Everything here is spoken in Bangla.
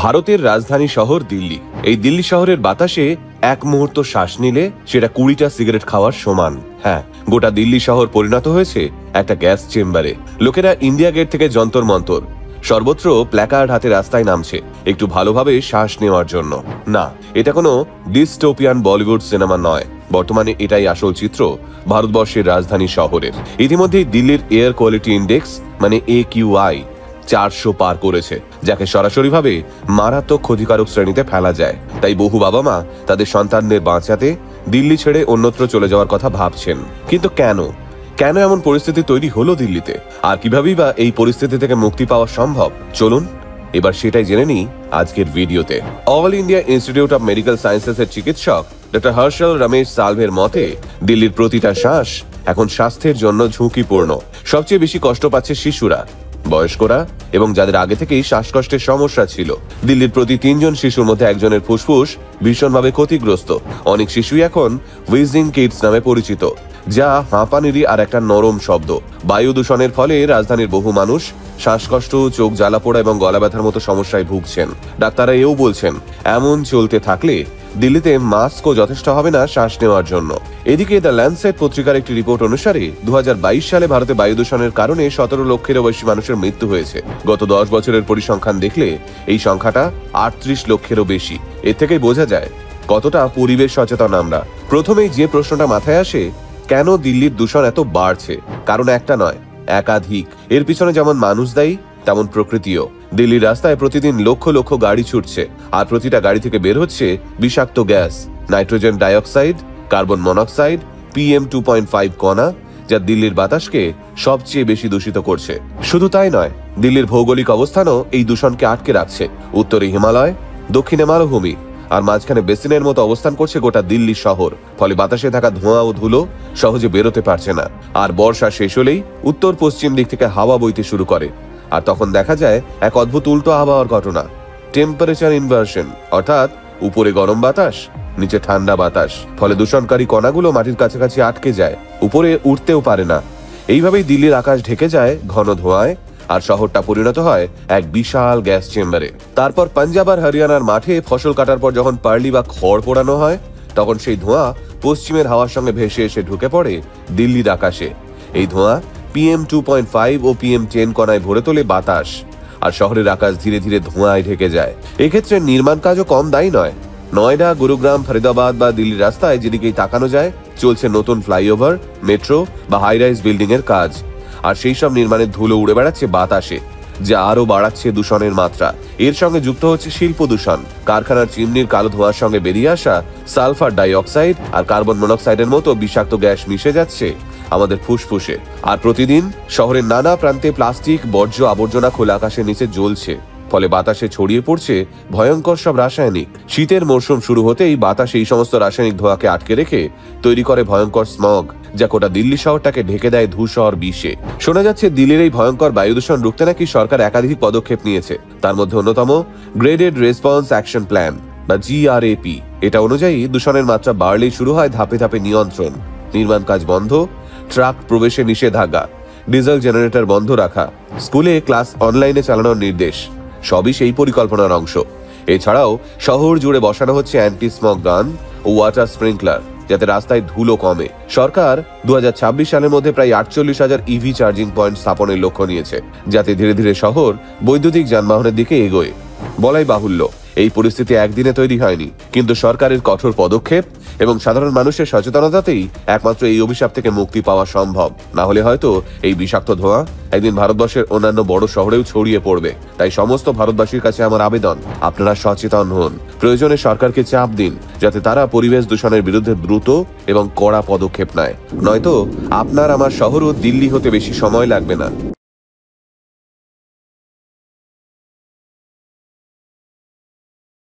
ভারতের রাজধানী শহর দিল্লি। এই দিল্লি শহরের বাতাসে এক মুহূর্ত শ্বাস নিলে সেটা 20টা সিগারেট খাওয়ার সমান। হ্যাঁ, গোটা দিল্লি শহর পরিণত হয়েছে একটা গ্যাস চেম্বারে। লোকেরা ইন্ডিয়া গেট থেকে যন্তর মন্তর, সর্বত্র প্ল্যাকার্ড হাতে রাস্তায় নামছে একটু ভালোভাবে শ্বাস নেওয়ার জন্য। না, এটা কোনো ডিস্টোপিয়ান বলিউড সিনেমা নয়, বর্তমানে এটাই আসল চিত্র ভারতবর্ষের রাজধানী শহরের। ইতিমধ্যেই দিল্লির এয়ার কোয়ালিটি ইন্ডেক্স মানে AQI 400 পার করেছে, যাকে সরাসরিভাবে মারাত্মক ক্ষতিকারক শ্রেণীতে ফেলা যায়। তাই বহু বাবা মা তাদের সন্তানদের বাঁচাতে দিল্লি ছেড়ে অন্যত্র চলে যাওয়ার কথা ভাবছেন। কিন্তু কেন এমন পরিস্থিতি তৈরি হলো দিল্লিতে, আর কিভাবেই বা এই পরিস্থিতি থেকে মুক্তি পাওয়া সম্ভব? চলুন এবার সেটাই জেনে নিই আজকের ভিডিওতে। All India institute of medical সায়েন্সেসের চিকিৎসক ডক্টর হর্ষল রমেশ সালভের মতে, দিল্লির প্রতিটা শ্বাস এখন স্বাস্থ্যের জন্য ঝুঁকিপূর্ণ। সবচেয়ে বেশি কষ্ট পাচ্ছে শিশুরা, বয়স্করা এবং যাদের আগে থেকেই শ্বাসকষ্টের সমস্যা ছিল। দিল্লির প্রতি 3 জন শিশুর মধ্যে একজনের ফুসফুস ভীষণভাবে ক্ষতিগ্রস্ত। অনেক শিশুই এখন হুইজিং কিডস নামে পরিচিত, যা হাঁপানিরই আর একটা নরম শব্দ। বায়ু দূষণের ফলে রাজধানীর বহু মানুষ শ্বাসকষ্ট, চোখ জ্বালা পোড়া এবং গলা ব্যথার মতো সমস্যায় ভুগছেন। ডাক্তাররা এও বলছেন, এমন চলতে থাকলে দিল্লিতে মাস্কও যথেষ্ট হবে না শ্বাস নেওয়ার জন্য। এদিকে দ্য ল্যান্ডসেট পত্রিকার একটি রিপোর্ট অনুসারে 2022 সালে ভারতে বায়ু দূষণের কারণে 17 লক্ষেরও বেশি মানুষের মৃত্যু হয়েছে। গত 10 বছরের পরিসংখ্যান দেখলে এই সংখ্যাটা 38 লক্ষেরও বেশি। এর থেকেই বোঝা যায় কতটা পরিবেশ সচেতন আমরা। প্রথমেই যে প্রশ্নটা মাথায় আসে, কেন দিল্লির দূষণ এত বাড়ছে? কারণ একটা নয়, একাধিক। এর পিছনে যেমন মানুষ দায়ী, তেমন প্রকৃতিও। দিল্লির রাস্তায় প্রতিদিন লক্ষ লক্ষ গাড়ি ছুটছে, আর প্রতিটা গাড়ি থেকে বের হচ্ছে বিষাক্ত gas, nitrogen dioxide, carbon monoxide, PM 2.5 কণা, যা দিল্লির বাতাসকে সবচেয়ে বেশি দূষিত করছে। শুধু তাই নয়, দিল্লির ভৌগোলিক অবস্থানও এই দূষণকে আটকে রাখছে। উত্তরে হিমালয়, দক্ষিণে মালভূমি, আর মাঝখানে বেসিনের মতো অবস্থান করছে গোটা দিল্লি শহর। ফলে বাতাসে থাকা ধোঁয়া ও ধুলো সহজে বেরোতে পারছে না। আর বর্ষা শেষ হলেই উত্তর পশ্চিম দিক থেকে হাওয়া বইতে শুরু করে, আর তখন দেখা যায় এক অদ্ভুত উল্টো আবহাওয়ার ঘটনা, টেম্পারেচার ইনভার্সন। অর্থাৎ উপরে গরম বাতাস, নিচে ঠান্ডা বাতাস। ফলে দূষণকারী কণাগুলো মাটির কাছাকাছি আটকে যায়, উপরে উঠতেও পারে না। এইভাবেই দিল্লির আকাশ ঢেকে যায় ঘন ধোঁয়ায়, আর শহরটা পরিণত হয় এক বিশাল গ্যাস চেম্বারে। তারপর পাঞ্জাব আর হরিয়ানার মাঠে ফসল কাটার পর যখন পার্লি বা খড় পোড়ানো হয়, তখন সেই ধোঁয়া পশ্চিমের হাওয়ার সঙ্গে ভেসে এসে ঢুকে পড়ে দিল্লির আকাশে। এই ধোঁয়া PM 2.5 ও PM 10 কণায় ভরে তোলে বাতাস, আর শহরের আকাশ ধীরে ধীরে ধোঁয়ায় ঢেকে যায়। এক্ষেত্রে নির্মাণ কাজও কম দায়ী নয়। নয়ডা, গুরুগ্রাম, ফরিদাবাদ বা দিল্লির রাস্তায় যেদিকেই তাকানো যায়, চলছে নতুন ফ্লাইওভার, মেট্রো বা হাই রাইজ বিল্ডিং এর কাজ। আর সেই সব নির্মাণের ধুলো উড়ে বেড়াচ্ছে বাতাসে, যা আরো বাড়াচ্ছে দূষণের মাত্রা। এর সঙ্গে যুক্ত হচ্ছে শিল্প দূষণ। কারখানার চিমনির কালো ধোঁয়ার সঙ্গে বেরিয়ে আসা সালফার ডাইঅক্সাইড আর কার্বন মনোক্সাইডের মতো বিষাক্ত গ্যাস মিশে যাচ্ছে আমাদের ফুসফুসে। আর প্রতিদিন শহরের নানা প্রান্তে প্লাস্টিক, বর্জ্য, আবর্জনা খোলা আকাশের নিচে জ্বলছে। ফলে বাতাসে ছড়িয়ে পড়ছে ভয়ঙ্কর সব রাসায়নিক। শীতের মরশুম শুরু হতেই বাতাসে এই সমস্ত রাসায়নিক ধোঁয়াকে আটকে রেখে তৈরি করে ভয়ঙ্কর স্মগ, যা গোটা দিল্লি শহরটাকে ঢেকে দেয় ধূসর বিষে। শোনা যাচ্ছে দিল্লির এই ভয়ঙ্কর বায়ু দূষণ রুখতে নাকি সরকার একাধিক পদক্ষেপ নিয়েছে। তার মধ্যে অন্যতম গ্রেডেড রেসপন্স অ্যাকশন প্ল্যান বা GRAP। এটা অনুযায়ী দূষণের মাত্রা বাড়লেই শুরু হয় ধাপে ধাপে নিয়ন্ত্রণ, নির্মাণ কাজ বন্ধ, ট্রাক প্রবেশে নিষেধাজ্ঞা, ডিজেল জেনারেটর বন্ধ রাখা, স্কুলে ক্লাস অনলাইনে চালানোর নির্দেশ। সবই সেই পরিকল্পনার অংশ। এছাড়াও শহর জুড়ে বসানো হচ্ছে অ্যান্টি স্মগ গান ও ওয়াটার স্প্রিংকলার, যাতে রাস্তায় ধুলো কমে। সরকার 2026 সালের মধ্যে প্রায় 48,000 EV চার্জিং পয়েন্ট স্থাপনের লক্ষ্য নিয়েছে, যাতে ধীরে ধীরে শহর বৈদ্যুতিক যানবাহনের দিকে এগোয়। বলাই বাহুল্য, এই পরিস্থিতি একদিনে তৈরি হয়নি, কিন্তু সরকারের কঠোর পদক্ষেপ এবং সাধারণ মানুষের সচেতনতাতেই একমাত্র এই অভিশাপ থেকে মুক্তি পাওয়া সম্ভব। না হলে হয়তো এই বিষাক্ত ধোঁয়া একদিন ভারতবর্ষের অন্যান্য বড় শহরেও ছড়িয়ে পড়বে। তাই সমস্ত ভারতবাসীর কাছে আমার আবেদন, আপনারা সচেতন হন। প্রয়োজনে সরকারকে চাপ দিন, যাতে তারা পরিবেশ দূষণের বিরুদ্ধে দ্রুত এবং কড়া পদক্ষেপ নেয়। নয়তো আপনার আমার শহরও দিল্লি হতে বেশি সময় লাগবে না।